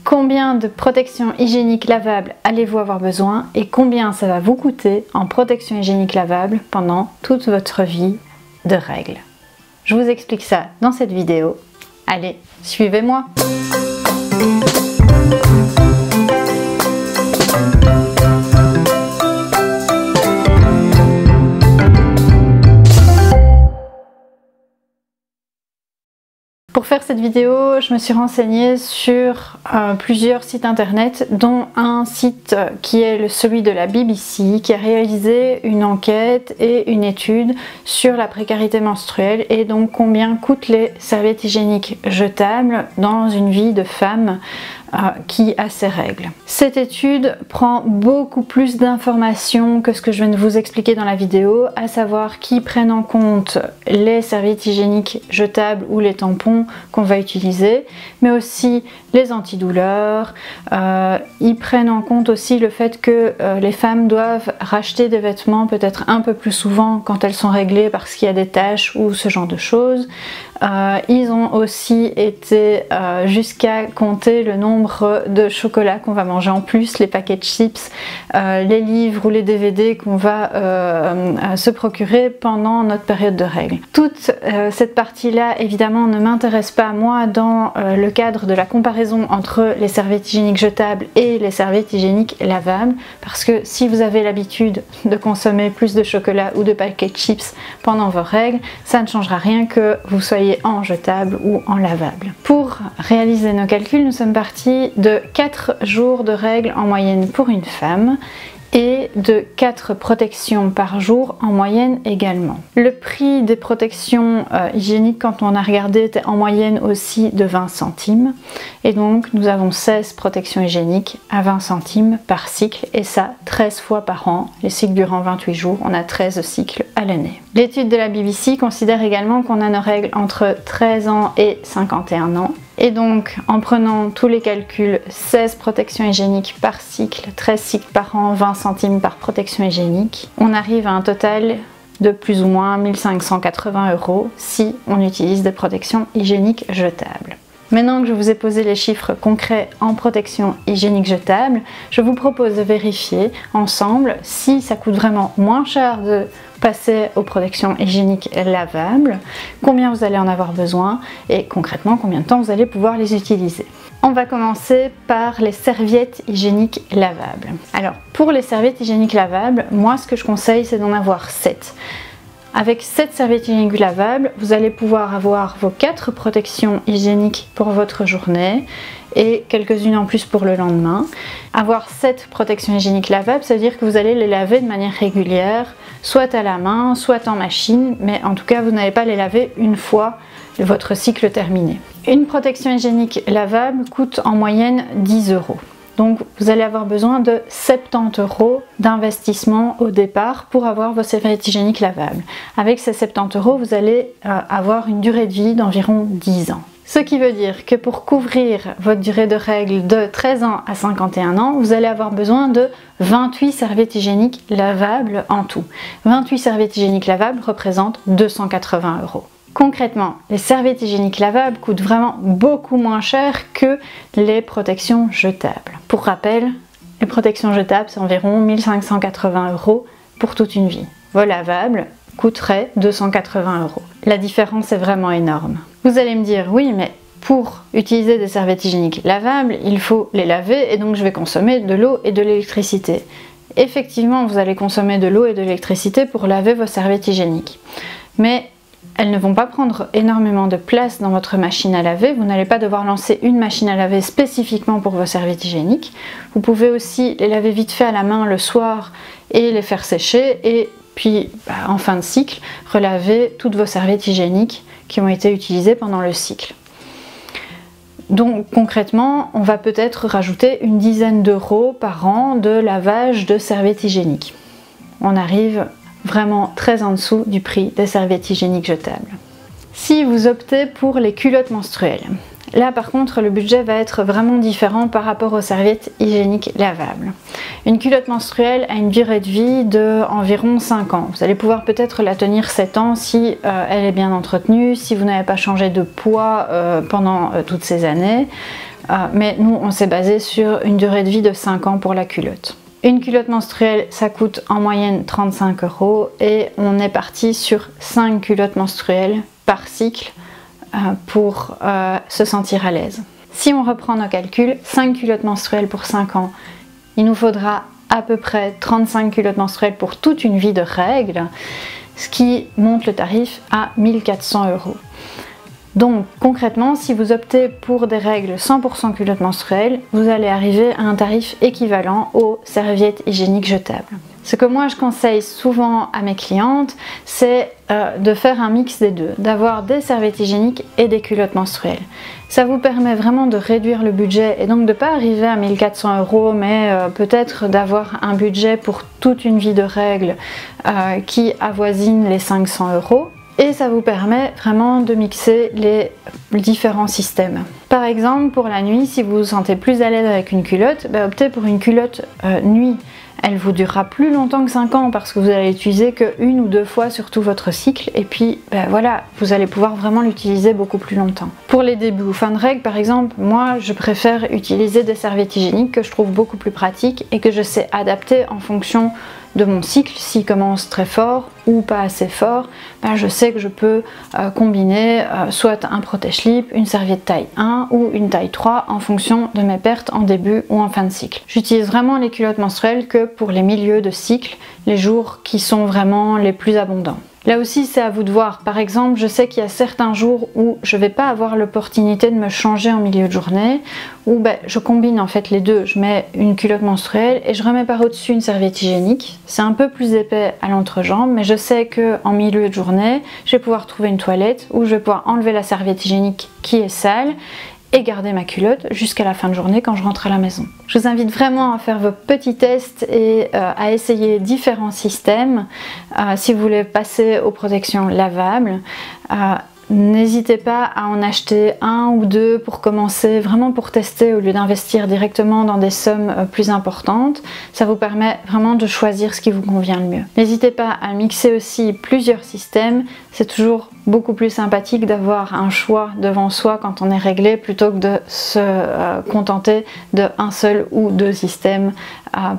Combien de protection hygiénique lavable allez-vous avoir besoin et combien ça va vous coûter en protection hygiénique lavable pendant toute votre vie de règles? Je vous explique ça dans cette vidéo. Allez, suivez-moi! Pour faire cette vidéo, je me suis renseignée sur plusieurs sites internet, dont un site qui est celui de la BBC, qui a réalisé une enquête et une étude sur la précarité menstruelle et donc combien coûtent les serviettes hygiéniques jetables dans une vie de femme qui a ses règles. Cette étude prend beaucoup plus d'informations que ce que je viens de vous expliquer dans la vidéo, à savoir qu'ils prennent en compte les serviettes hygiéniques jetables ou les tampons qu'on va utiliser, mais aussi les antidouleurs. Ils prennent en compte aussi le fait que les femmes doivent racheter des vêtements peut-être un peu plus souvent quand elles sont réglées parce qu'il y a des taches ou ce genre de choses. Ils ont aussi été jusqu'à compter le nombre de chocolats qu'on va manger en plus, les paquets de chips, les livres ou les DVD qu'on va se procurer pendant notre période de règles. Toute cette partie-là, évidemment, ne m'intéresse pas moi dans le cadre de la comparaison entre les serviettes hygiéniques jetables et les serviettes hygiéniques lavables, parce que si vous avez l'habitude de consommer plus de chocolat ou de paquets de chips pendant vos règles, ça ne changera rien que vous soyez en jetable ou en lavable. Pour réaliser nos calculs, nous sommes partis de 4 jours de règles en moyenne pour une femme et de 4 protections par jour en moyenne également. Le prix des protections hygiéniques, quand on a regardé, était en moyenne aussi de 20 centimes. Et donc nous avons 16 protections hygiéniques à 20 centimes par cycle, et ça 13 fois par an. Les cycles durant 28 jours, on a 13 cycles à l'année. L'étude de la BBC considère également qu'on a nos règles entre 13 ans et 51 ans. Et donc, en prenant tous les calculs, 16 protections hygiéniques par cycle, 13 cycles par an, 20 centimes par protection hygiénique, on arrive à un total de plus ou moins 1580 € si on utilise des protections hygiéniques jetables. Maintenant que je vous ai posé les chiffres concrets en protection hygiénique jetable, je vous propose de vérifier ensemble si ça coûte vraiment moins cher de passer aux protections hygiéniques lavables, combien vous allez en avoir besoin et concrètement combien de temps vous allez pouvoir les utiliser. On va commencer par les serviettes hygiéniques lavables. Alors pour les serviettes hygiéniques lavables, moi ce que je conseille c'est d'en avoir 7. Avec 7 serviettes hygiéniques lavables, vous allez pouvoir avoir vos 4 protections hygiéniques pour votre journée et quelques-unes en plus pour le lendemain. Avoir 7 protections hygiéniques lavables, ça veut dire que vous allez les laver de manière régulière, soit à la main, soit en machine, mais en tout cas vous n'allez pas les laver une fois votre cycle terminé. Une protection hygiénique lavable coûte en moyenne 10 €. Donc vous allez avoir besoin de 70 € d'investissement au départ pour avoir vos serviettes hygiéniques lavables. Avec ces 70 €, vous allez avoir une durée de vie d'environ 10 ans. Ce qui veut dire que pour couvrir votre durée de règles de 13 ans à 51 ans, vous allez avoir besoin de 28 serviettes hygiéniques lavables en tout. 28 serviettes hygiéniques lavables représentent 280 €. Concrètement, les serviettes hygiéniques lavables coûtent vraiment beaucoup moins cher que les protections jetables. Pour rappel, les protections jetables, c'est environ 1580 € pour toute une vie. Vos lavables coûteraient 280 €. La différence est vraiment énorme. Vous allez me dire, oui, mais pour utiliser des serviettes hygiéniques lavables, il faut les laver et donc je vais consommer de l'eau et de l'électricité. Effectivement, vous allez consommer de l'eau et de l'électricité pour laver vos serviettes hygiéniques. Mais elles ne vont pas prendre énormément de place dans votre machine à laver. Vous n'allez pas devoir lancer une machine à laver spécifiquement pour vos serviettes hygiéniques. Vous pouvez aussi les laver vite fait à la main le soir et les faire sécher et puis en fin de cycle, relaver toutes vos serviettes hygiéniques qui ont été utilisées pendant le cycle. Donc concrètement, on va peut-être rajouter une dizaine d'euros par an de lavage de serviettes hygiéniques. On arrive vraiment très en dessous du prix des serviettes hygiéniques jetables. Si vous optez pour les culottes menstruelles, là par contre le budget va être vraiment différent par rapport aux serviettes hygiéniques lavables. Une culotte menstruelle a une durée de vie de environ 5 ans. Vous allez pouvoir peut-être la tenir 7 ans si elle est bien entretenue, si vous n'avez pas changé de poids pendant toutes ces années. mais nous on s'est basé sur une durée de vie de 5 ans pour la culotte. Une culotte menstruelle, ça coûte en moyenne 35 € et on est parti sur 5 culottes menstruelles par cycle pour se sentir à l'aise. Si on reprend nos calculs, 5 culottes menstruelles pour 5 ans, il nous faudra à peu près 35 culottes menstruelles pour toute une vie de règles, ce qui monte le tarif à 1400 €. Donc concrètement, si vous optez pour des règles 100% culottes menstruelles, vous allez arriver à un tarif équivalent aux serviettes hygiéniques jetables. Ce que moi je conseille souvent à mes clientes, c'est de faire un mix des deux, d'avoir des serviettes hygiéniques et des culottes menstruelles. Ça vous permet vraiment de réduire le budget et donc de ne pas arriver à 1400 €, mais peut-être d'avoir un budget pour toute une vie de règles qui avoisine les 500 €. Et ça vous permet vraiment de mixer les différents systèmes. Par exemple, pour la nuit, si vous vous sentez plus à l'aise avec une culotte, optez pour une culotte nuit. Elle vous durera plus longtemps que 5 ans parce que vous allez l'utiliser qu'une ou deux fois sur tout votre cycle et puis voilà, vous allez pouvoir vraiment l'utiliser beaucoup plus longtemps. Pour les débuts ou fin de règles par exemple, moi je préfère utiliser des serviettes hygiéniques que je trouve beaucoup plus pratiques et que je sais adapter en fonction de mon cycle. S'il commence très fort ou pas assez fort, je sais que je peux combiner soit un protège-slip, une serviette taille 1 ou une taille 3 en fonction de mes pertes en début ou en fin de cycle. J'utilise vraiment les culottes menstruelles que pour les milieux de cycle, les jours qui sont vraiment les plus abondants. Là aussi c'est à vous de voir. Par exemple, je sais qu'il y a certains jours où je vais pas avoir l'opportunité de me changer en milieu de journée, où je combine en fait les deux. Je mets une culotte menstruelle et je remets par au-dessus une serviette hygiénique. C'est un peu plus épais à l'entrejambe, mais je sais que en milieu de journée, je vais pouvoir trouver une toilette où je vais pouvoir enlever la serviette hygiénique qui est sale et garder ma culotte jusqu'à la fin de journée quand je rentre à la maison. Je vous invite vraiment à faire vos petits tests et à essayer différents systèmes. Si vous voulez passer aux protections lavables, n'hésitez pas à en acheter un ou deux pour commencer, vraiment pour tester au lieu d'investir directement dans des sommes plus importantes. Ça vous permet vraiment de choisir ce qui vous convient le mieux. N'hésitez pas à mixer aussi plusieurs systèmes, c'est toujours beaucoup plus sympathique d'avoir un choix devant soi quand on est réglé plutôt que de se contenter d'un seul ou deux systèmes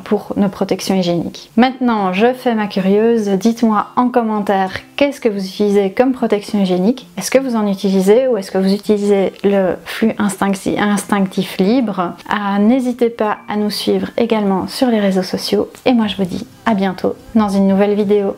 pour nos protections hygiéniques. Maintenant, je fais ma curieuse, dites-moi en commentaire qu'est-ce que vous utilisez comme protection hygiénique. Est-ce que vous en utilisez ou est-ce que vous utilisez le flux instinctif libre? N'hésitez pas à nous suivre également sur les réseaux sociaux et moi je vous dis à bientôt dans une nouvelle vidéo.